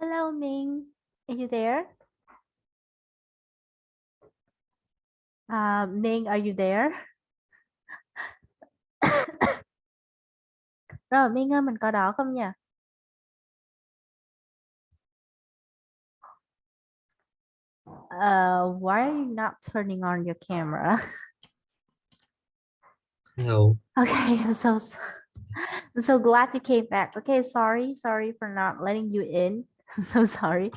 Hello, Ming. Are you there? Ming, are you there? Rồi, Ming ơi, mình có đó không nhỉ? Why are you not turning on your camera? Hello. Okay, I'm so glad you came back. Okay, sorry for not letting you in. I'm so sorry.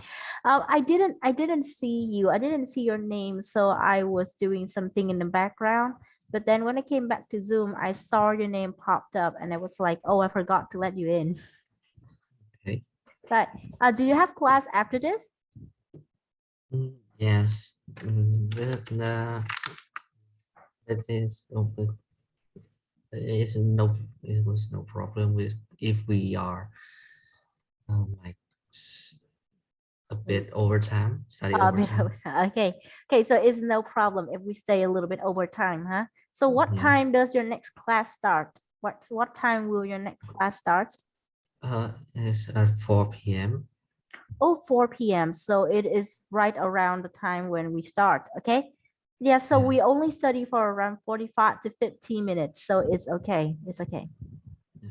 I didn't see you. I didn't see your name, so I was doing something in the background. But then when I came back to Zoom, I saw your name popped up, and I was like, "Oh, I forgot to let you in." Okay. Right. Do you have class after this? Yes. That is open. It was no problem with if we are like a bit overtime, study overtime. Okay. Okay, so it's no problem if we stay a little bit over time, huh? So what Yes. time does your next class start? What time will your next class start? It's at 4 p.m. Oh, 4 p.m. So it is right around the time when we start, okay? Yeah, so Yeah. we only study for around 45 to 15 minutes, so it's okay. It's okay. Yeah.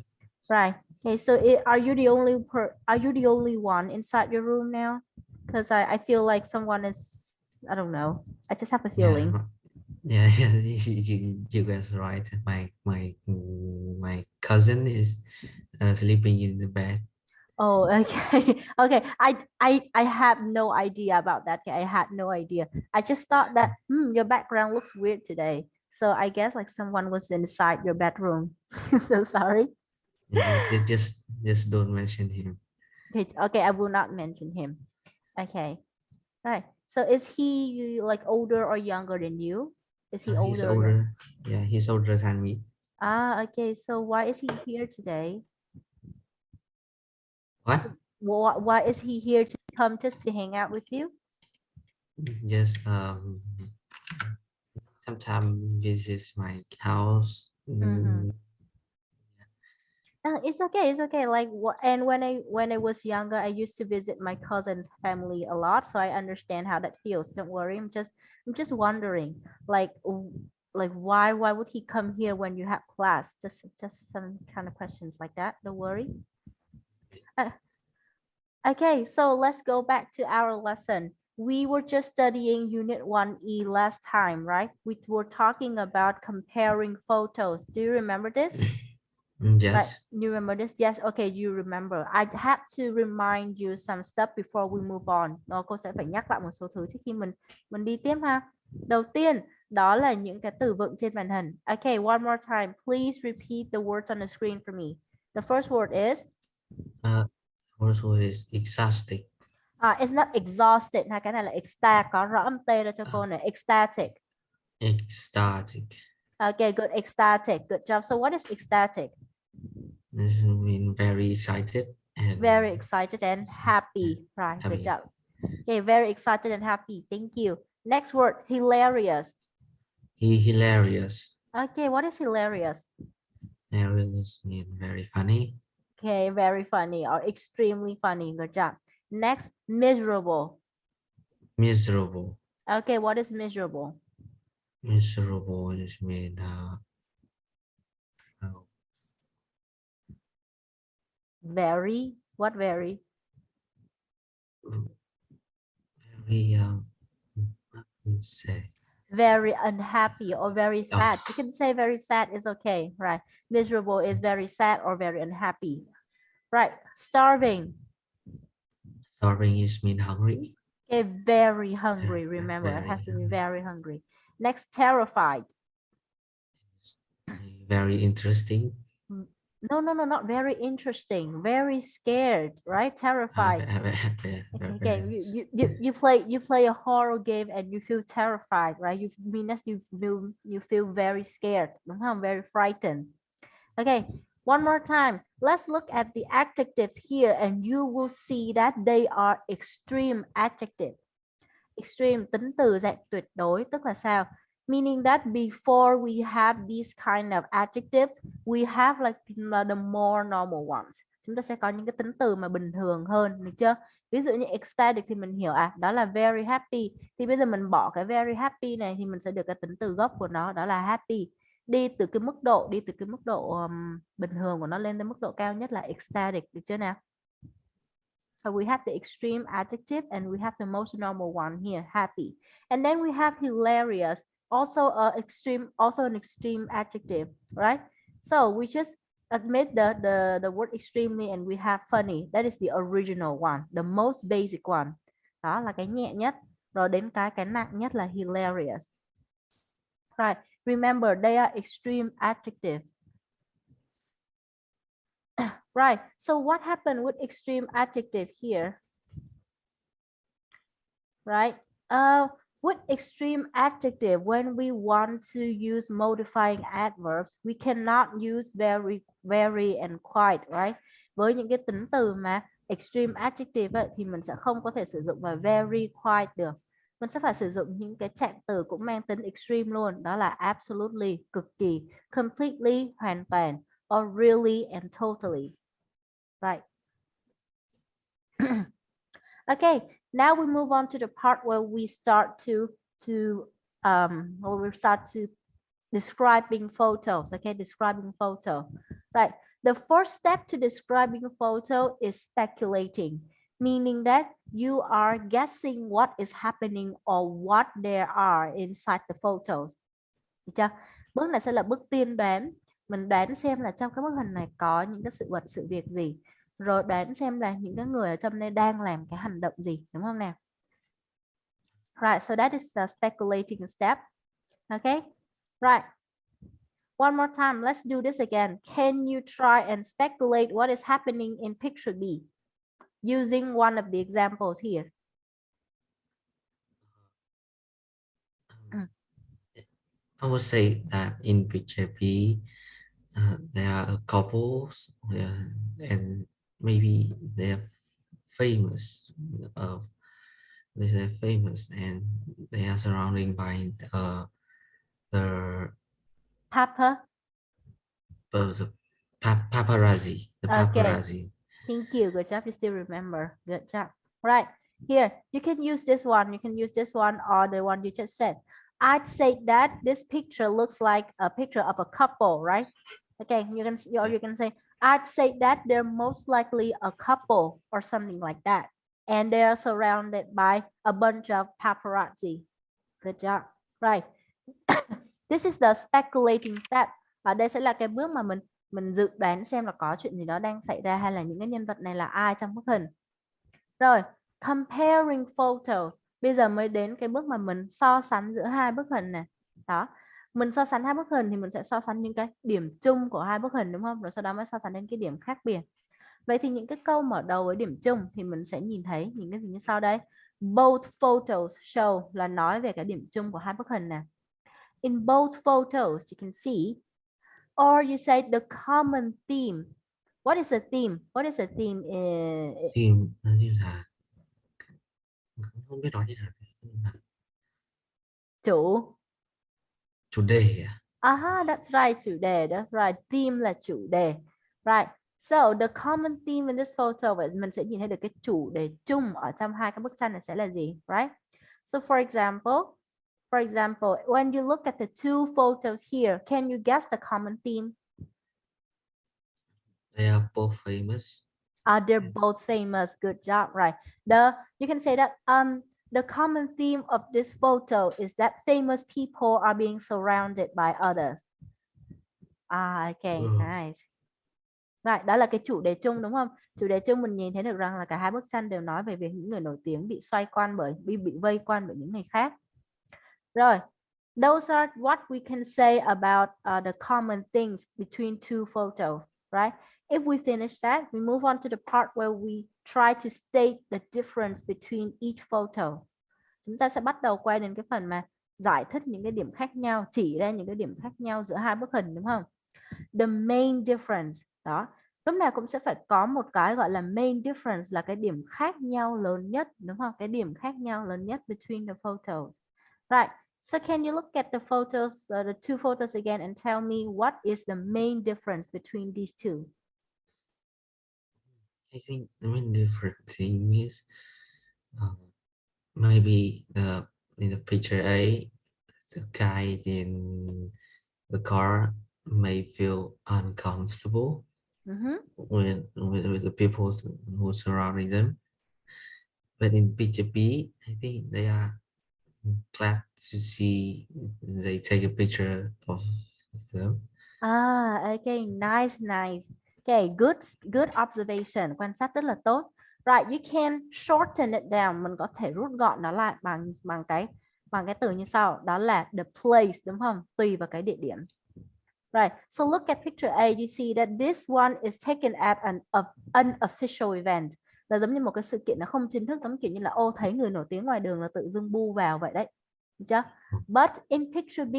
Right. Okay, so are you the only one inside your room now? Because I feel like someone is, I don't know. I just have a Yeah. feeling. Yeah. Yeah. You guys right. My cousin is sleeping in the bed. Oh, okay. Okay. I have no idea about that. Okay, I had no idea. I just thought that your background looks weird today. So I guess like someone was inside your bedroom. So sorry. Just don't mention him. Okay, okay, I will not mention him. Okay. Right. So is he like older or younger than you? Is he He's older or young? older. Yeah, he's older than me. Ah, okay. So why is he here today? What? Why is he here to come just to hang out with you? Just sometimes visits my house. Mm-hmm. It's okay. It's okay. Like what? And when I was younger, I used to visit my cousin's family a lot, so I understand how that feels. Don't worry. I'm just wondering, like why would he come here when you have class? Just some kind of questions like that. Don't worry. Uh, okay. So let's go back to our lesson. We were just studying Unit 1E last time, right? We were talking about comparing photos. Do you remember this? Right, Yes. you remember this? Yes, okay, you remember. I had to remind you some stuff before we move on. Nó cô sẽ phải nhắc lại một số thứ trước khi mình đi tiếp ha. Đầu tiên, đó là những cái từ vựng trên màn hình. Okay, one more time. Please repeat the words on the screen for me. The first word is Uh, also is exhausting. it's not exhausted ha, cái này là ecstatic, có rõ âm t ra cho cô này, ecstatic. Ecstatic. Okay, good, ecstatic. Good job. So what is ecstatic? This mean very excited Very and excited and happy. Right, good happy. job. Okay, very excited and happy. Thank you. Next word, hilarious. He hilarious. Okay, what is hilarious? Hilarious mean very funny. Okay, very funny or extremely funny. Good job. Next, miserable. Miserable. Okay, what is miserable? Miserable is mean uh, Very. What very? very what do you say? Very unhappy or very Oh, sad. You can say very sad is okay, right? Miserable is very sad or very unhappy. Right. Starving. starving is mean hungry. Okay, very hungry. Very, Remember, it has very to be very hungry. Next, terrified. very interesting. Mm, no, not very interesting. Very scared, right? Terrified. Okay, you play a horror game and you feel terrified, right? You mean that you feel very scared, đúng không? Very frightened. Okay, one more time. Let's look at the adjectives here and you will see that they are extreme adjective. Extreme tính từ dạng tuyệt đối tức là sao? Meaning that before we have these kind of adjectives, we have like the more normal ones. Chúng ta sẽ có những cái tính từ mà bình thường hơn, được chưa? Ví dụ như ecstatic thì mình hiểu đó là very happy, thì bây giờ mình bỏ cái very happy này thì mình sẽ được cái tính từ gốc của nó, đó là happy. Đi từ cái mức độ bình thường của nó lên đến mức độ cao nhất là ecstatic, được chưa nào? So we have the extreme adjective and we have the most normal one here, happy. And then we have hilarious, also an extreme adjective, right? So we just admit the word extremely and we have funny. That is the original one, the most basic one. Đó là cái nhẹ nhất. Rồi đến cái nặng nhất là hilarious. Right. Remember, they are extreme adjective. Right. So what happened with extreme adjective here? Right. With extreme adjective, when we want to use modifying adverbs, we cannot use very, very and quite, right? Với những cái tính từ mà extreme adjective ấy, thì mình sẽ không có thể sử dụng vào very, quite được. Mình sẽ phải sử dụng những cái trạng từ cũng mang tính extreme luôn. Đó là absolutely, cực kỳ, completely, hoàn toàn, or really and totally. Right. Okay, now we move on to the part where we start to describing photos. Okay, describing photo. Right. The first step to describing a photo is speculating, meaning that you are guessing what is happening or what there are inside the photos. Được chưa? Bước này sẽ là bước tiên đoán. Mình đoán xem là trong cái bức hình này có những cái sự vật, sự việc gì. Rồi đoán xem là những cái người ở trong đây đang làm cái hành động gì, đúng không nào? Right, so that is the speculating step. Okay, right. One more time, let's do this again. Can you try and speculate what is happening in picture B using one of the examples here? I would say that in picture B, there are couples, and maybe they're famous. They're famous, and they are surrounded by the paparazzi. The paparazzi. Okay. Thank you. Good job. You still remember. Good job. Right. Here, you can use this one. You can use this one or the one you just said. I'd say that this picture looks like a picture of a couple, right? Okay, you can say, I'd say that they're most likely a couple or something like that. And they're surrounded by a bunch of paparazzi. Good job. Right. This is the speculating step. Và đây sẽ là cái bước mà mình dự đoán xem là có chuyện gì đó đang xảy ra hay là những cái nhân vật này là ai trong bức hình. Rồi, comparing photos. Bây giờ mới đến cái bước mà mình so sánh giữa hai bức hình này. Đó. Mình so sánh hai bức hình thì mình sẽ so sánh những cái điểm chung của hai bức hình, đúng không? Rồi sau đó mới so sánh đến cái điểm khác biệt. Vậy thì những cái câu mở đầu với điểm chung thì mình sẽ nhìn thấy những cái gì như sau đây. Both photos show là nói về cái điểm chung của hai bức hình này. In both photos you can see, or you say the common theme. What is a theme? What is a theme? Theme như là không biết nói như nào. Chủ đề. That's right, chủ đề. That's right. Theme là chủ đề. Right. So the common theme in this photo, mình sẽ nhìn thấy được cái chủ đề chung ở trong hai cái bức tranh này sẽ là gì, right? So for example, when you look at the two photos here, can you guess the common theme? They are both famous. They're both famous. Good job. Right. You can say that the common theme of this photo is that famous people are being surrounded by others. Okay, nice. Right, đó là cái chủ đề chung, đúng không? Chủ đề chung mình nhìn thấy được rằng là cả hai bức tranh đều nói về việc những người nổi tiếng bị bị vây quanh bởi những người khác. Rồi, those are what we can say about the common things between two photos, right? If we finish that, we move on to the part where we try to state the difference between each photo. Chúng ta sẽ bắt đầu quay đến cái phần mà giải thích những cái điểm khác nhau, chỉ ra những cái điểm khác nhau giữa hai bức hình, đúng không? The main difference. Đó, lúc nào cũng sẽ phải có một cái gọi là main difference, là cái điểm khác nhau lớn nhất, đúng không? Cái điểm khác nhau lớn nhất between the photos. Right. So can you look at the photos, the two photos again and tell me what is the main difference between these two? I think the main different thing is maybe in the picture A, the guy in the car may feel uncomfortable with the people who surrounding them. But in picture B, I think they are glad to see they take a picture of them. Okay, nice. Okay, good observation. Quan sát rất là tốt. Right, you can shorten it down. Mình có thể rút gọn nó lại bằng cái từ như sau. Đó là the place, đúng không? Tùy vào cái địa điểm. Right, so look at picture A, you see that this one is taken at an unofficial event. Là giống như một cái sự kiện nó không chính thức, giống kiểu như là ô thấy người nổi tiếng ngoài đường là tự dưng bu vào vậy đấy. Được chưa? But in picture B,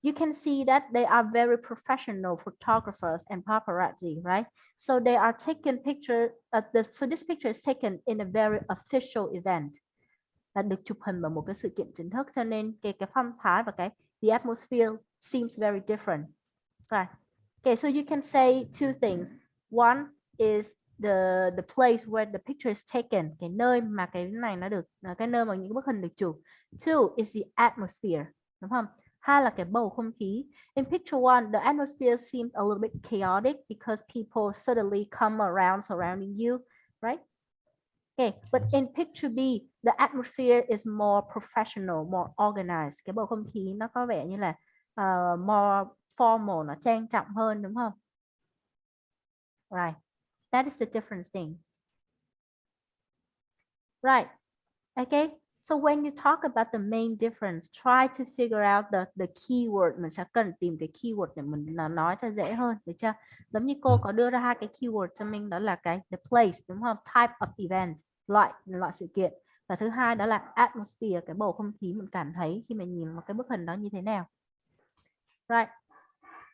you can see that they are very professional photographers and paparazzi, right? So they are taking picture. So this picture is taken in a very official event. Là được chụp hình vào một cái sự kiện chính thức, cho nên cái phong thái và the atmosphere seems very different. Right. Okay, so you can say two things. One is the place where the picture is taken, cái nơi mà cái này nó được, cái nơi mà những bức hình được chụp. Two is the atmosphere, đúng không? Hai là cái bầu không khí. In picture one, the atmosphere seems a little bit chaotic because people suddenly come around surrounding you, right? Okay, but in picture B, the atmosphere is more professional, more organized. Cái bầu không khí nó có vẻ như là more formal, nó trang trọng hơn, đúng không? Right, that is the difference thing. Right, okay. So when you talk about the main difference, try to figure out the keyword. Mình sẽ cần tìm cái keyword để mình nói cho dễ hơn, được chưa? Giống như cô có đưa ra hai cái keyword cho mình, đó là cái the place, đúng không? Type of event, loại sự kiện. Và thứ hai đó là atmosphere, cái bầu không khí mình cảm thấy khi mình nhìn một cái bức hình đó như thế nào. Right.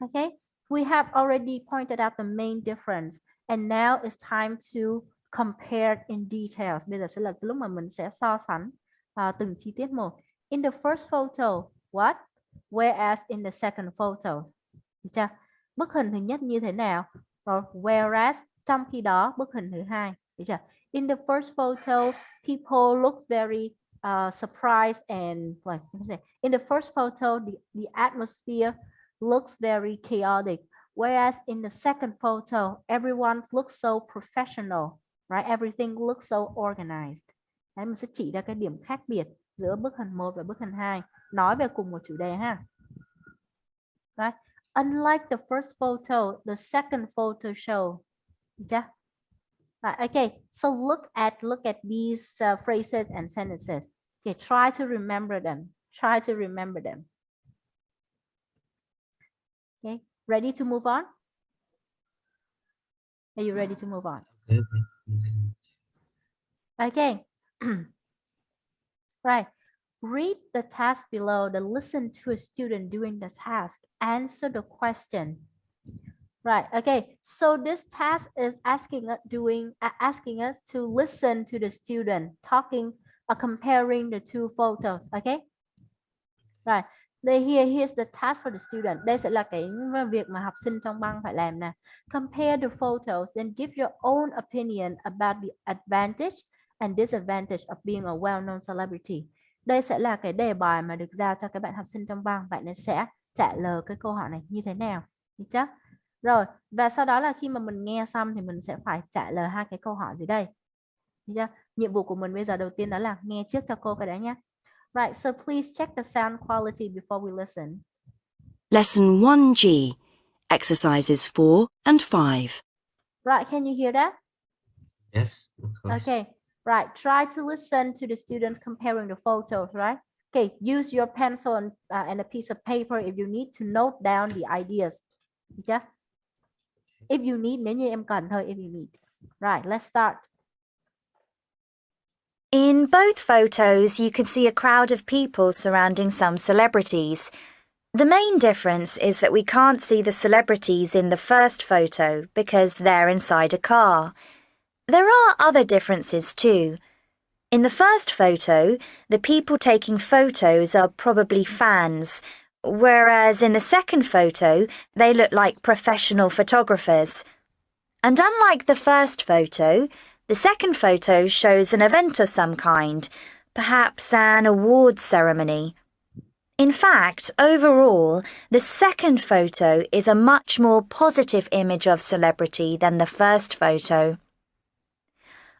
Okay, we have already pointed out the main difference, and now it's time to compare in details. Bây giờ sẽ là lúc mà mình sẽ so sánh từng chi tiết một. In the first photo, what? Whereas in the second photo. Được chưa? Bức hình thứ nhất như thế nào? Rồi whereas trong khi đó bức hình thứ hai. Được chưa? In the first photo, people look very surprised and in the first photo, the atmosphere looks very chaotic, whereas in the second photo, everyone looks so professional, right? Everything looks so organized. Đấy, mình sẽ chỉ ra cái điểm khác biệt giữa bức hình 1 và bức hình 2, nói về cùng một chủ đề ha. Right? Unlike the first photo, the second photo show. Yeah. Right, okay, so look at these phrases and sentences. Okay, try to remember them. Try to remember them. Okay, ready to move on? Are you ready to move on? Okay. Right. Read the task below, then listen to a student doing the task. Answer the question. Right. Okay. So this task is asking us to listen to the student talking or comparing the two photos. Okay. Right. Here's the task for the student. Đây sẽ là cái việc mà học sinh trong băng phải làm nè. Compare the photos and give your own opinion about the advantage and disadvantage of being a well-known celebrity. Đây sẽ là cái đề bài mà được giao cho các bạn học sinh trong băng. Bạn sẽ trả lời cái câu hỏi này như thế nào. Được chưa? Rồi, và sau đó là khi mà mình nghe xong thì mình sẽ phải trả lời hai cái câu hỏi gì đây. Được chưa? Nhiệm vụ của mình bây giờ đầu tiên đó là nghe trước cho cô cái đấy nhé. Right, so please check the sound quality before we listen. Lesson 1G, exercises 4 and 5. Right, can you hear that? Yes, of course. Okay, right, try to listen to the student comparing the photos, right? Okay, use your pencil and a piece of paper if you need to note down the ideas. Okay? If you need, nếu như em cần thôi, if you need. Right, let's start. In both photos, you can see a crowd of people surrounding some celebrities. The main difference is that we can't see the celebrities in the first photo because they're inside a car. There are other differences too. In the first photo, the people taking photos are probably fans, whereas in the second photo, they look like professional photographers. And unlike the first photo, the second photo shows an event of some kind, perhaps an awards ceremony. In fact, overall, the second photo is a much more positive image of celebrity than the first photo.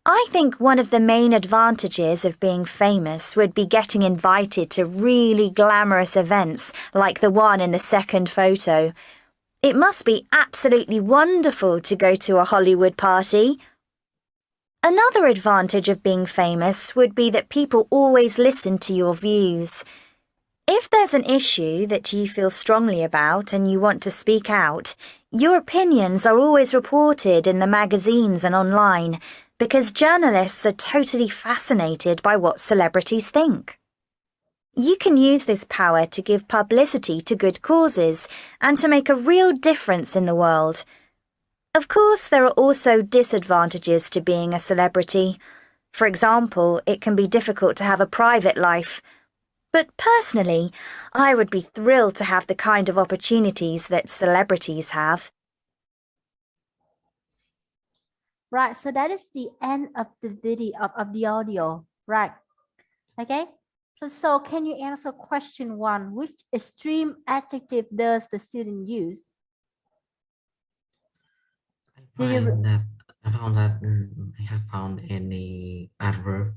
I think one of the main advantages of being famous would be getting invited to really glamorous events like the one in the second photo. It must be absolutely wonderful to go to a Hollywood party. Another advantage of being famous would be that people always listen to your views. If there's an issue that you feel strongly about and you want to speak out, your opinions are always reported in the magazines and online because journalists are totally fascinated by what celebrities think. You can use this power to give publicity to good causes and to make a real difference in the world. Of course, there are also disadvantages to being a celebrity. For example, it can be difficult to have a private life. But personally, I would be thrilled to have the kind of opportunities that celebrities have. Right, so that is the end of the video of the audio. Right. Okay. So can you answer question 1? Which extreme adjective does the student use? I found that I have found any adverb.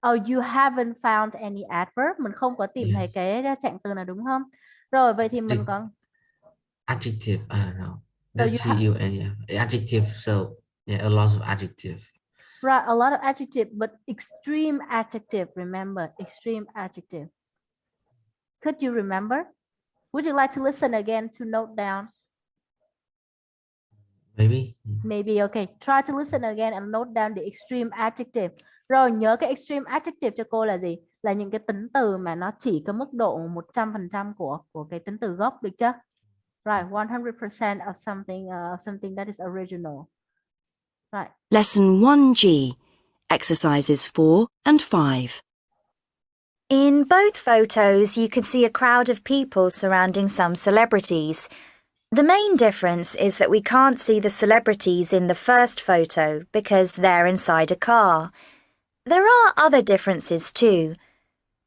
Oh, you haven't found any adverb. Mình không có tìm thấy cái trạng từ nào đúng không? Rồi vậy thì mình còn adjective. I don't know. Does she use any adjective? So yeah, a lot of adjective. Right, a lot of adjective, but extreme adjective. Remember, extreme adjective. Could you remember? Would you like to listen again to note down? Maybe. Maybe, okay. Try to listen again and note down the extreme adjective. Rồi nhớ cái extreme adjective cho cô là gì? Là những cái tính từ mà nó chỉ có mức độ 100% của cái tính từ gốc, được chưa? Right, 100% of something that is original. Right. Lesson 1G, exercises 4 and 5. In both photos, you can see a crowd of people surrounding some celebrities. The main difference is that we can't see the celebrities in the first photo because they're inside a car. There are other differences too.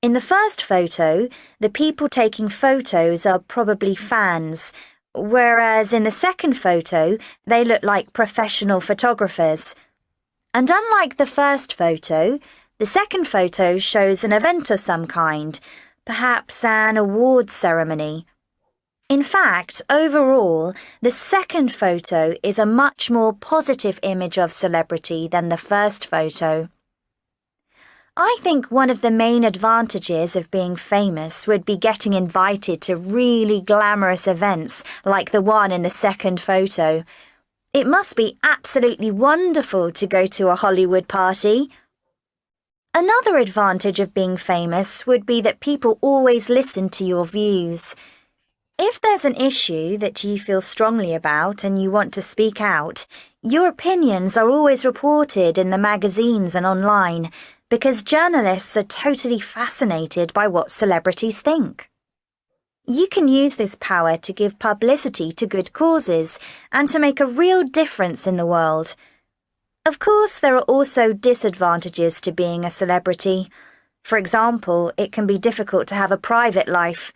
In the first photo, the people taking photos are probably fans, whereas in the second photo, they look like professional photographers. And unlike the first photo, the second photo shows an event of some kind, perhaps an awards ceremony. In fact, overall, the second photo is a much more positive image of celebrity than the first photo. I think one of the main advantages of being famous would be getting invited to really glamorous events like the one in the second photo. It must be absolutely wonderful to go to a Hollywood party. Another advantage of being famous would be that people always listen to your views. If there's an issue that you feel strongly about and you want to speak out, your opinions are always reported in the magazines and online because journalists are totally fascinated by what celebrities think. You can use this power to give publicity to good causes and to make a real difference in the world. Of course, there are also disadvantages to being a celebrity. For example, it can be difficult to have a private life.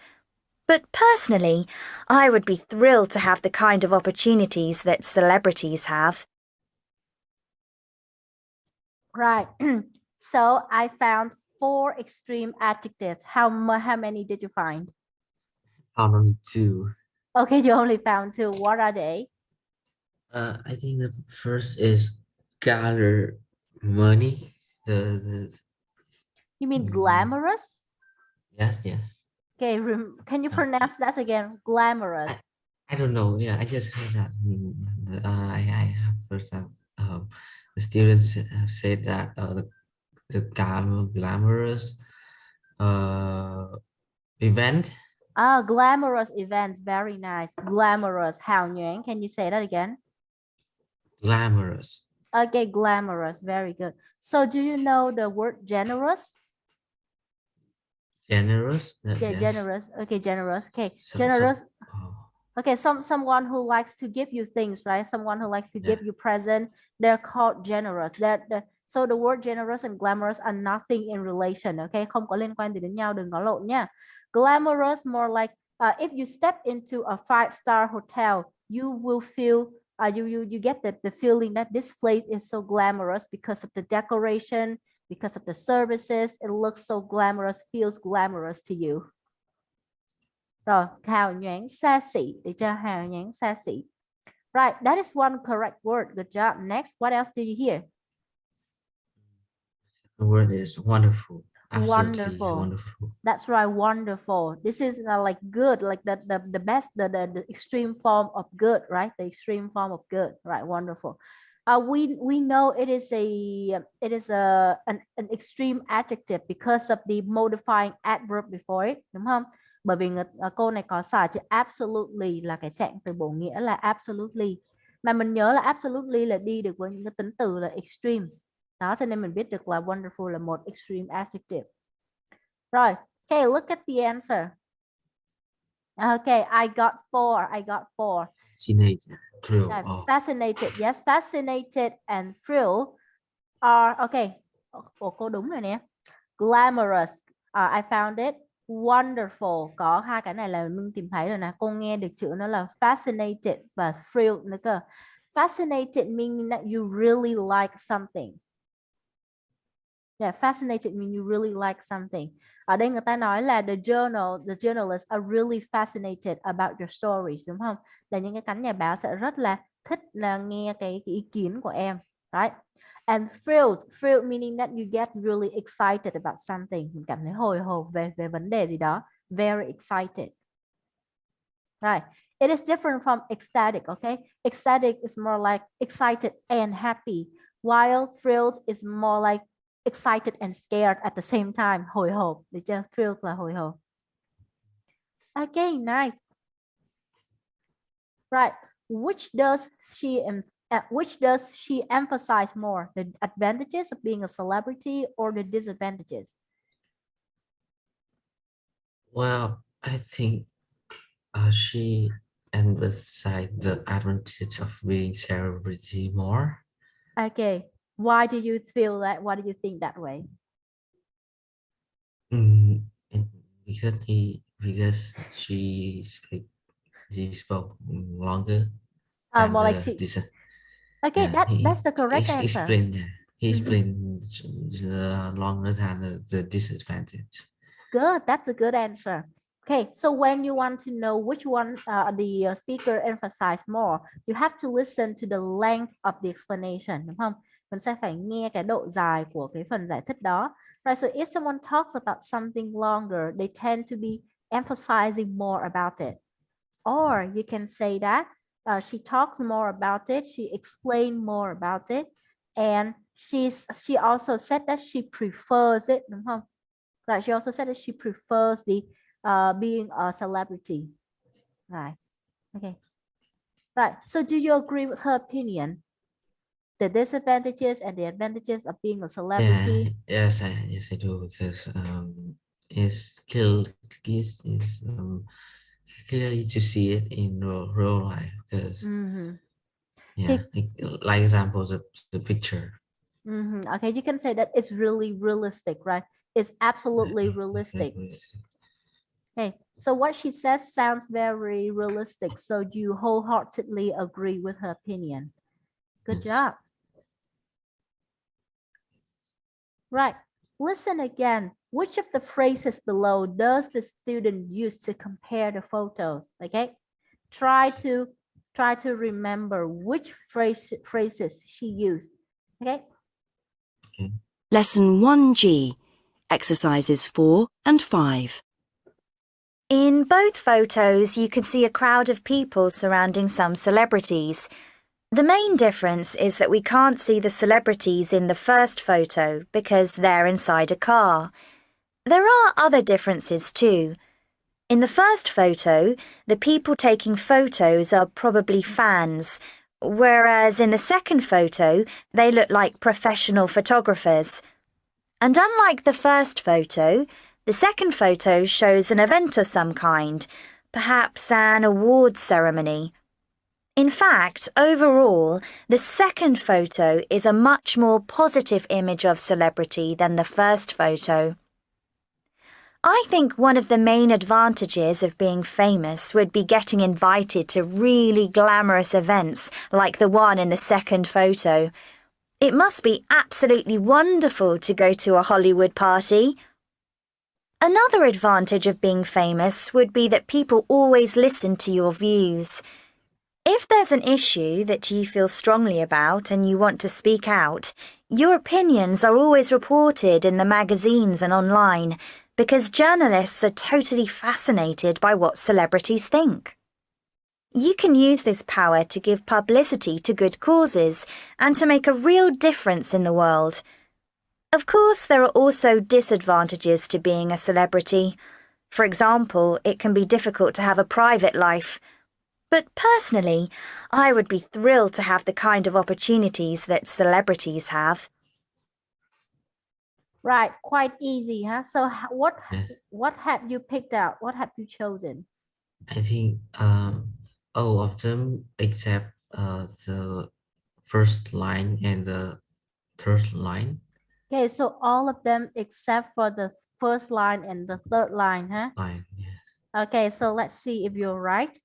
But personally, I would be thrilled to have the kind of opportunities that celebrities have. Right. So I found 4 extreme adjectives. How many did you find? Found only 2. Okay, you only found 2. What are they? I think the first is gather money. You mean glamorous? Yes. Okay, can you pronounce that again? Glamorous. I don't know. Yeah, I just heard that. I have heard that the students have said that the glamorous event. Glamorous event. Very nice. Glamorous. Hào nhoáng. Can you say that again? Glamorous. Okay, glamorous. Very good. So do you know the word generous? Generous. Yeah, yes. generous. Okay, generous. Okay, So, generous. Okay, someone who likes to give you things, right? Someone who likes to Yeah. give you present, they're called generous. So the word generous and glamorous are nothing in relation, okay? Không có liên quan gì đến nhau, đừng có lộn nha. Glamorous more like if you step into a 5-star hotel, you will feel you get the feeling that this place is so glamorous because of the decoration, because of the services. It looks so glamorous, feels glamorous to you. Rồi, hào nhoáng xa xỉ, để cho hào nhoáng xa xỉ. Right, that is one correct word. Good job. Next, what else do you hear? The word is wonderful. Absolutely Wonderful. wonderful. That's right, wonderful. This is like good, like the best, the extreme form of good, right? The extreme form of good, right? Wonderful. We know it is an extreme adjective because of the modifying adverb before it, đúng không? Bởi vì cô này có xài chữ absolutely là cái trạng từ bổ nghĩa là absolutely. Mà mình nhớ là absolutely là đi được với những cái tính từ là extreme. Đó, cho nên mình biết được là wonderful là một extreme adjective. Rồi, okay, look at the answer. Okay, I got four. Fascinated, thrilled. Fascinated, yes, fascinated and thrilled are, okay, cô đúng rồi nè. Glamorous, I found it. Wonderful, có hai cái này là mình tìm thấy rồi nè. Cô nghe được chữ nó là fascinated và thrilled nữa cơ. Fascinated meaning that you really like something. Yeah, fascinated means you really like something. Ở đây người ta nói là the journalists are really fascinated about your stories, đúng không? Là những cái cánh nhà báo sẽ rất là thích là nghe cái ý kiến của em, right? And thrilled meaning that you get really excited about something. Mình cảm thấy hồi hộp về vấn đề gì đó. Very excited. Right. It is different from ecstatic, okay? Ecstatic is more like excited and happy, while thrilled is more like excited and scared at the same time. Hồi hộp. Được chưa? Thrilled là hồi hộp. Okay, nice. Right. Which does she emphasize more? The advantages of being a celebrity or the disadvantages? Well, I think she emphasized the advantage of being celebrity more. Okay. Why do you feel that? Why do you think that way? Because she spoke longer than More like okay, that's the correct answer. He explained longer than the disadvantage. Good, that's a good answer. Okay, so when you want to know which one the speaker emphasized more, you have to listen to the length of the explanation, đúng không? Mình sẽ phải nghe cái độ dài của cái phần giải thích đó. Right, so if someone talks about something longer, they tend to be emphasizing more about it. Or you can say that she talks more about it, she explained more about it, and she also said that she prefers it, đúng không? Right, she also said that she prefers the being a celebrity. Right. Okay. Right. So do you agree with her opinion? The disadvantages and the advantages of being a celebrity? Yeah, yes, I do, because it's clearly to see it in real life, because like examples of the picture. Okay, you can say that it's really realistic, right? It's absolutely realistic. Okay, so what she says sounds very realistic. So you wholeheartedly agree with her opinion. Good job. Right. Listen again. Which of the phrases below does the student use to compare the photos? Okay. Try to remember which phrases she used. Okay. Lesson 1G, exercises 4 and 5. In both photos, you can see a crowd of people surrounding some celebrities. The main difference is that we can't see the celebrities in the first photo because they're inside a car. There are other differences too. In the first photo, the people taking photos are probably fans, whereas in the second photo, they look like professional photographers. And unlike the first photo, the second photo shows an event of some kind, perhaps an awards ceremony. In fact, overall, the second photo is a much more positive image of celebrity than the first photo. I think one of the main advantages of being famous would be getting invited to really glamorous events like the one in the second photo. It must be absolutely wonderful to go to a Hollywood party. Another advantage of being famous would be that people always listen to your views. If there's an issue that you feel strongly about and you want to speak out, your opinions are always reported in the magazines and online because journalists are totally fascinated by what celebrities think. You can use this power to give publicity to good causes and to make a real difference in the world. Of course, there are also disadvantages to being a celebrity. For example, it can be difficult to have a private life. But personally, I would be thrilled to have the kind of opportunities that celebrities have. Right, quite easy, huh? So Yes. what have you picked out? What have you chosen? I think all of them except the first line and the third line. Okay, so all of them except for the first line and the third line, huh? Line, yes. Okay, so let's see if you're right.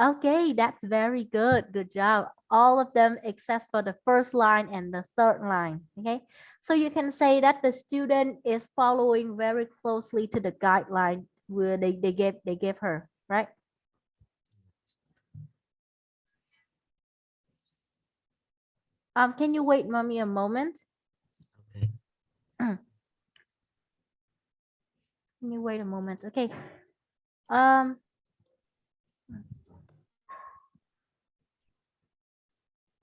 Okay, that's very good. Good job. All of them except for the first line and the third line. Okay, so you can say that the student is following very closely to the guideline where they gave her, right? Can you wait mommy a moment? Okay. Can you wait a moment? Okay.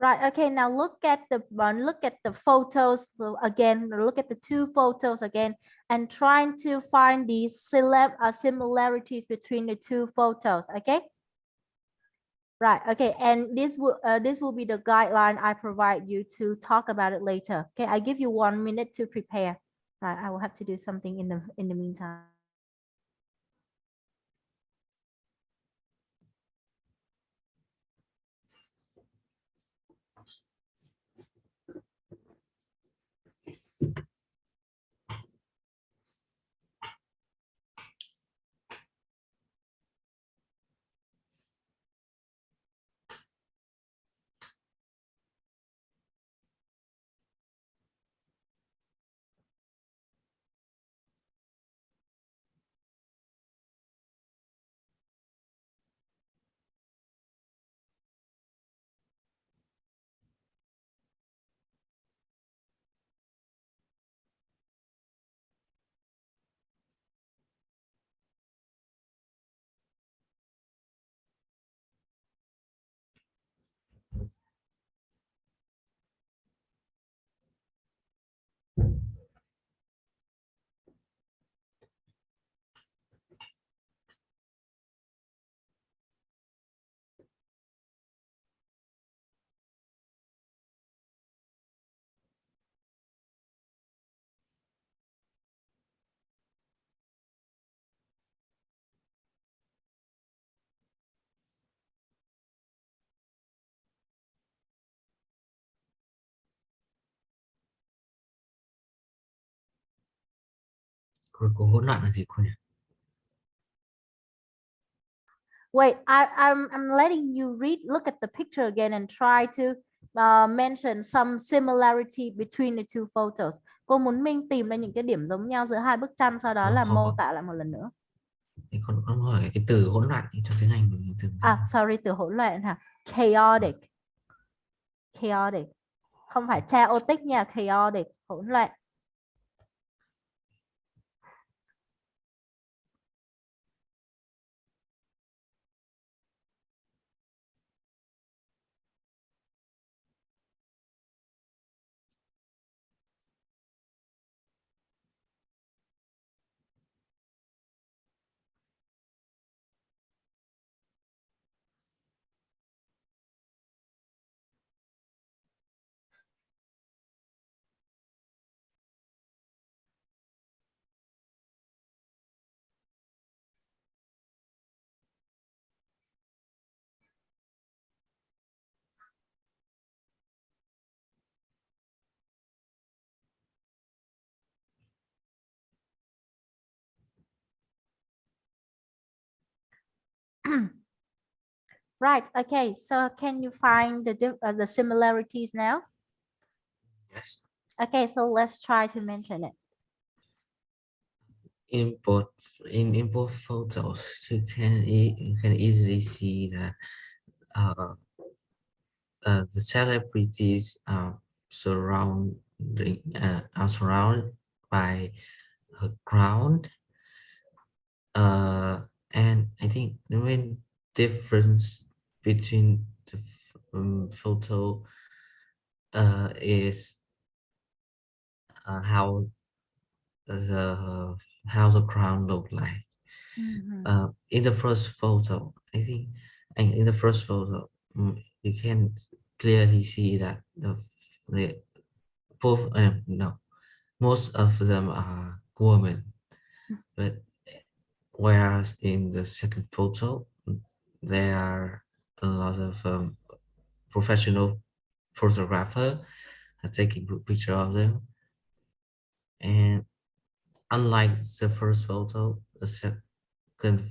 Right. Okay. Now look at the photos. So again, look at the two photos again, and trying to find the similarities between the two photos. Okay. Right. Okay. And this will be the guideline I provide you to talk about it later. Okay. I give you 1 minute to prepare. Right. I will have to do something in the meantime. Cô hỗn loạn là gì cô nhỉ? Wait, I'm letting you read. Look at the picture again and try to mention some similarity between the two photos. Cô muốn Minh tìm ra những cái điểm giống nhau giữa hai bức tranh, sau đó là mô tả lại một lần nữa. Thì con hỏi cái từ hỗn loạn trong tiếng Anh mình thường Sorry, từ hỗn loạn hả? Chaotic. Chaotic. Không phải chaotic nha, chaotic, hỗn loạn. Right. Okay. So can you find the similarities now? Yes. Okay. So let's try to mention it. In both photos, you can easily see that the celebrities are surrounded by a crowd. And I think the main difference between the photo is how the crowd look like. In the first photo, I think, and in the first photo, you can clearly see that the both no, most of them are women, but whereas in the second photo, there are a lot of professional photographer taking good picture of them, and unlike the first photo, the second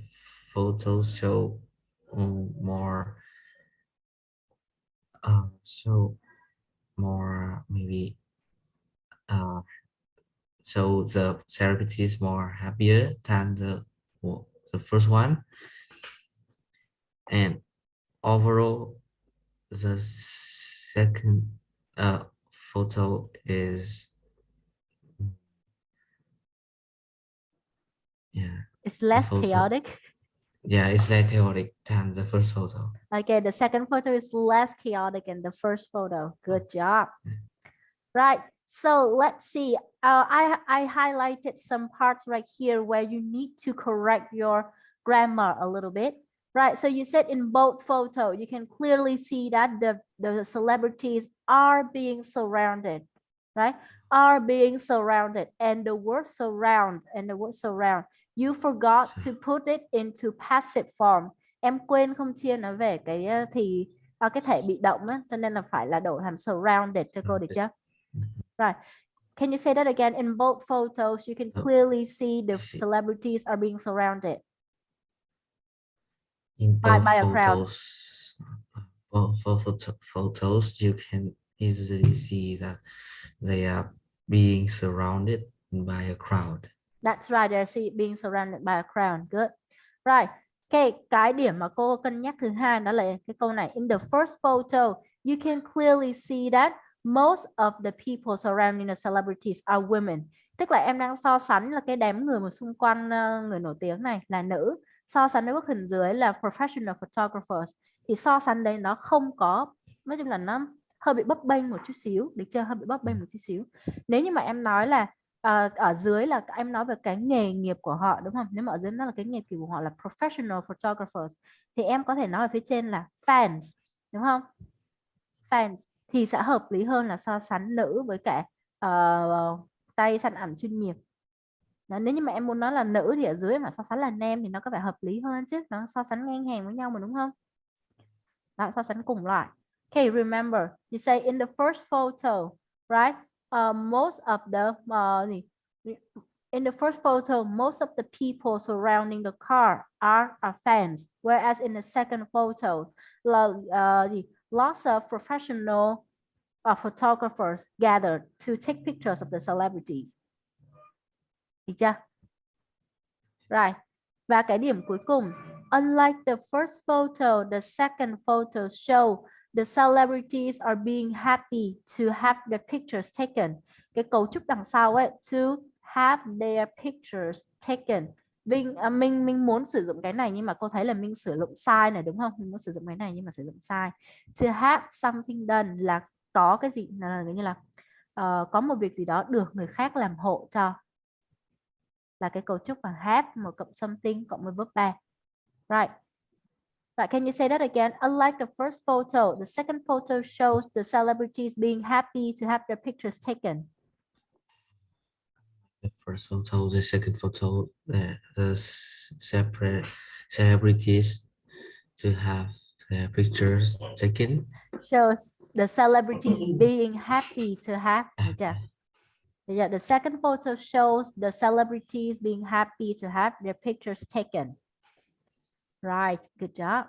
photo show more maybe so the celebrity is more happier than the first one, and overall the second photo is it's less chaotic. Yeah, it's less chaotic than the first photo. Okay, the second photo is less chaotic than the first photo. Good job. Right. So let's see. I highlighted some parts right here where you need to correct your grammar a little bit. Right. So you said in both photos, you can clearly see that the celebrities are being surrounded. Right. Are being surrounded. And the word surround you forgot to put it into passive form. Em quên không chia nó về cái cái thể bị động á, cho nên là phải là đổi thành surrounded cho cô được chưa? Right. Can you say that again? In both photos, you can clearly see the celebrities are being surrounded. In both by a crowd. Photos, you can easily see that they are being surrounded by a crowd. That's right, they're being surrounded by a crowd. Good. Right. Cái điểm mà cô cân nhắc thứ hai đó là cái câu này. In the first photo, you can clearly see that most of the people surrounding the celebrities are women. Tức là em đang so sánh là cái đám người mà xung quanh người nổi tiếng này là nữ. So sánh với bức hình dưới là professional photographers. Thì so sánh đấy nó không có, nói chung là nó hơi bị bấp bênh một chút xíu. Được chưa? Hơi bị bấp bênh một chút xíu. Nếu như mà em nói là ở dưới là em nói về cái nghề nghiệp của họ, đúng không? Nếu mà ở dưới nó là cái nghề nghiệp của họ là professional photographers thì em có thể nói ở phía trên là fans, đúng không? Fans thì sẽ hợp lý hơn là so sánh nữ với cả tay săn ảnh chuyên nghiệp. Đó, nếu như mà em muốn nói là nữ thì ở dưới mà so sánh là nam thì nó có vẻ hợp lý hơn chứ, nó so sánh ngang hàng với nhau mà, đúng không? Đó, so sánh cùng loại. Okay, remember you say in the first photo, right? Most of the in the first photo, most of the people surrounding the car are fans, whereas in the second photo, lots of professional photographers gathered to take pictures of the celebrities. Được chưa? Right. Và cái điểm cuối cùng, unlike the first photo, the second photo show the celebrities are being happy to have their pictures taken. Cái cấu trúc đằng sau ấy, to have their pictures taken. Mình muốn sử dụng cái này nhưng mà cô thấy là mình sử dụng sai này, đúng không? Mình muốn sử dụng cái này nhưng mà sử dụng sai. To have something done là có cái gì, là như là có một việc gì đó được người khác làm hộ cho. Là cái cấu trúc bằng have một cộng something cộng với verb be. Right. Right. Can you say that again? Unlike the first photo, the second photo shows the celebrities being happy to have their pictures taken. The first photo, the second photo, the separate celebrities to have their pictures taken. Shows the celebrities being happy to have. Yeah, the second photo shows the celebrities being happy to have their pictures taken. Right, good job.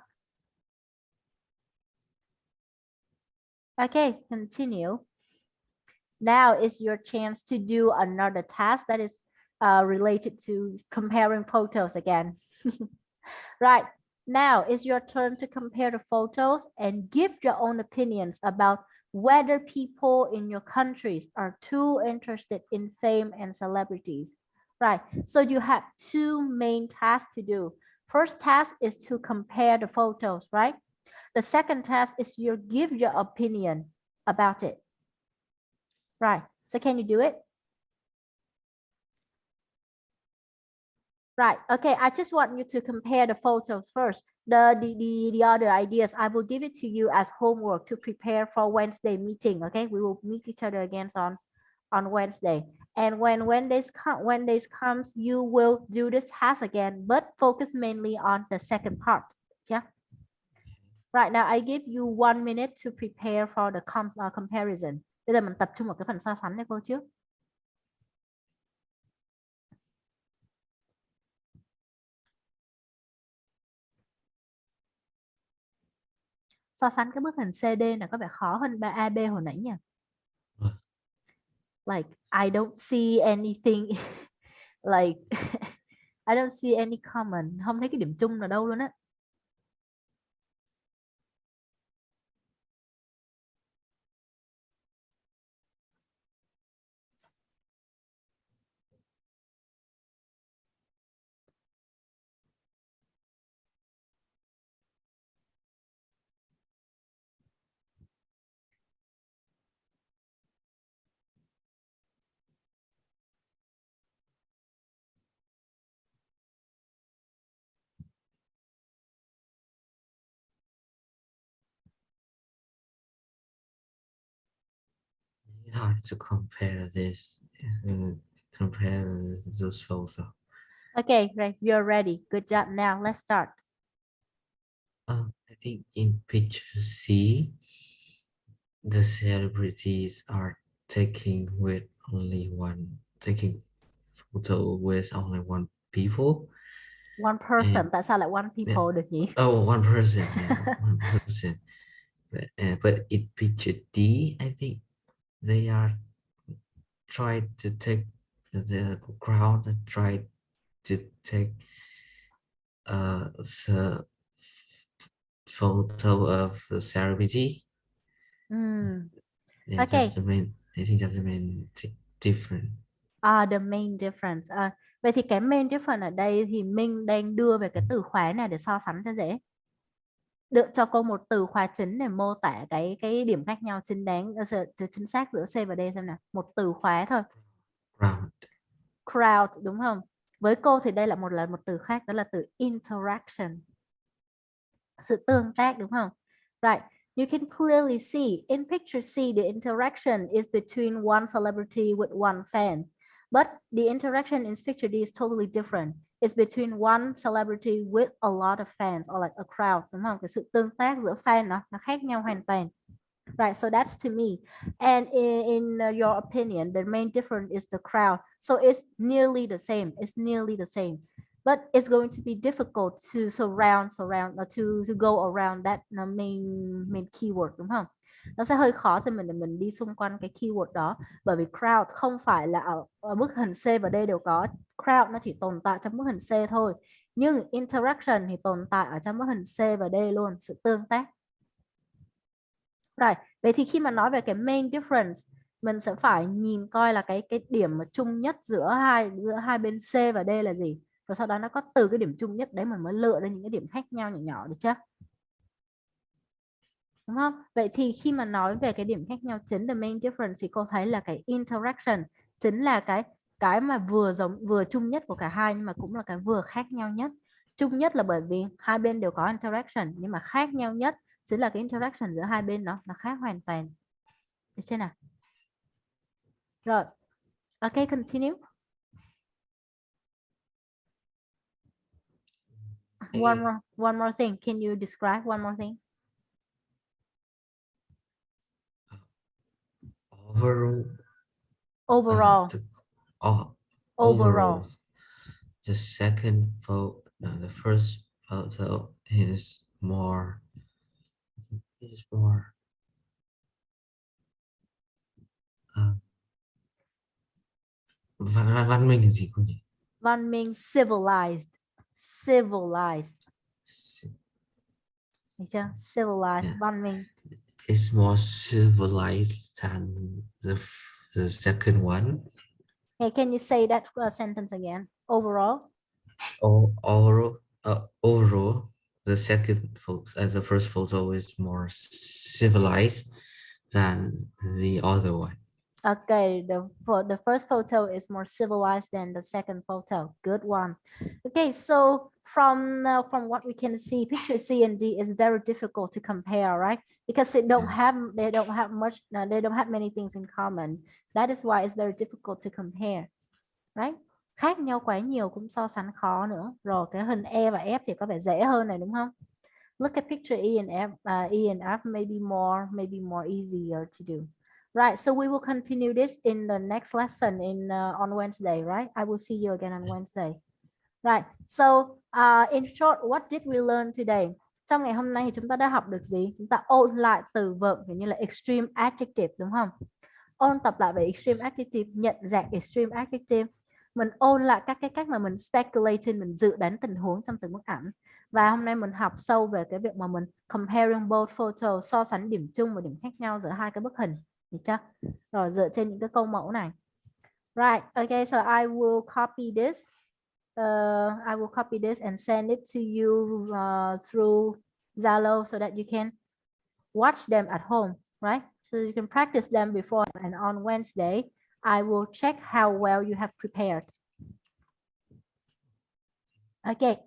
Okay, continue. Now is your chance to do another task that is related to comparing photos again. Right, now it's your turn to compare the photos and give your own opinions about whether people in your countries are too interested in fame and celebrities. Right, so you have two main tasks to do. First task is to compare the photos, right? The second task is you give your opinion about it. Right, so can you do it? Right, okay, I just want you to compare the photos first. The other ideas, I will give it to you as homework to prepare for Wednesday meeting, okay? We will meet each other again on Wednesday. And when Wednesdays comes, you will do this task again, but focus mainly on the second part, yeah? Right, now I give you 1 minute to prepare for the comparison. Bây giờ mình tập trung vào cái phần so sánh đấy cô trước. So sánh cái bức hình CD này có vẻ khó hơn AB hồi nãy nhỉ? Like I don't see anything like I don't see any common, không thấy cái điểm chung nào đâu luôn á. It's hard to compare this, compare those photos. Okay, right, you're ready. Good job. Now let's start. I think in picture C, the celebrities are taking photo with only one people. One person, tại sao lại one people được nhỉ? Oh, one person, yeah, one person. But in picture D, I think they are try to take the crowd try to take the photo of the celebrity. Yeah, Okay. I think that's the main difference. The main difference. Vậy thì cái main difference ở đây thì mình đang đưa về cái từ khóa nào để so sánh cho dễ? Được cho cô một từ khóa chính để mô tả cái điểm khác nhau chính xác giữa C và D xem nào. Một từ khóa thôi. Crowd đúng không? Với cô thì đây là một từ khác, đó là từ interaction. Sự tương tác đúng không? Right. You can clearly see in picture C the interaction is between one celebrity with one fan. But the interaction in picture D is totally different. It's between one celebrity with a lot of fans or like a crowd, đúng không? Cái sự tương tác giữa fan nó khác nhau hoàn toàn. Right, so that's to me. And in your opinion, the main difference is the crowd. So it's nearly the same. It's nearly the same. But it's going to be difficult to surround or to go around that main keyword, đúng không? Nó sẽ hơi khó cho mình đi xung quanh cái keyword đó, bởi vì crowd không phải là ở bức hình C và D đều có. Crowd nó chỉ tồn tại trong bức hình C thôi, nhưng interaction thì tồn tại ở trong bức hình C và D luôn, sự tương tác. Rồi, vậy thì khi mà nói về cái main difference, mình sẽ phải nhìn coi là cái điểm mà chung nhất giữa hai bên C và D là gì. Rồi sau đó nó có từ cái điểm chung nhất đấy mình mới lựa ra những cái điểm khác nhau nhỏ nhỏ, được chưa? Đúng không? Vậy thì khi mà nói về cái điểm khác nhau chính the main difference thì cô thấy là cái interaction chính là cái mà vừa chung nhất của cả hai, nhưng mà cũng là cái vừa khác nhau nhất. Chung nhất là bởi vì hai bên đều có interaction, nhưng mà khác nhau nhất chính là cái interaction giữa hai bên đó nó khác hoàn toàn. Được chưa nào? Rồi. Okay, continue. One more thing. Can you describe one more thing? Overall. Overall. The second photo, the first photo is more văn minh là gì cô nhỉ? Văn minh civilized. Civilized. Được chưa? Civilized, Yeah. văn minh. It's more civilized than the second one. Okay, can you say that sentence again? Overall? Overall, the the first photo is more civilized than the other one. Okay, the first photo is more civilized than the second photo. Good one. Okay, so from what we can see, picture C and D is very difficult to compare, right? Because they don't have much. They don't have many things in common. That is why it's very difficult to compare, right? Khác nhau quá nhiều cũng so sánh khó nữa. Rồi cái hình E và F thì có vẻ dễ hơn này đúng không? Look at picture E and F. E and F maybe more easier to do. Right, so we will continue this in the next lesson on Wednesday, right? I will see you again on Wednesday. Right, so in short, what did we learn today? Trong ngày hôm nay thì chúng ta đã học được gì? Chúng ta ôn lại từ vựng kiểu như là extreme adjective đúng không? Ôn tập lại về extreme adjective, nhận dạng extreme adjective. Mình ôn lại các cái cách mà mình speculating, mình dự đoán tình huống trong từng bức ảnh. Và hôm nay mình học sâu về cái việc mà mình comparing both photos, so sánh điểm chung và điểm khác nhau giữa hai cái bức hình. Được chưa? Rồi dựa trên những cái câu mẫu này. Right, okay, so I will copy this. I will copy this and send it to you through Zalo so that you can watch them at home, right? So you can practice them before, and on Wednesday, I will check how well you have prepared. Okay,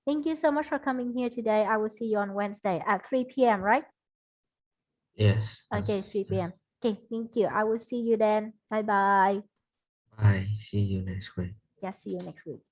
thank you so much for coming here today. I will see you on Wednesday at 3 p.m., right? Yes. Okay, 3 p.m. Okay, thank you. I will see you then. Bye-bye. Bye. See you next week. Yeah, see you next week.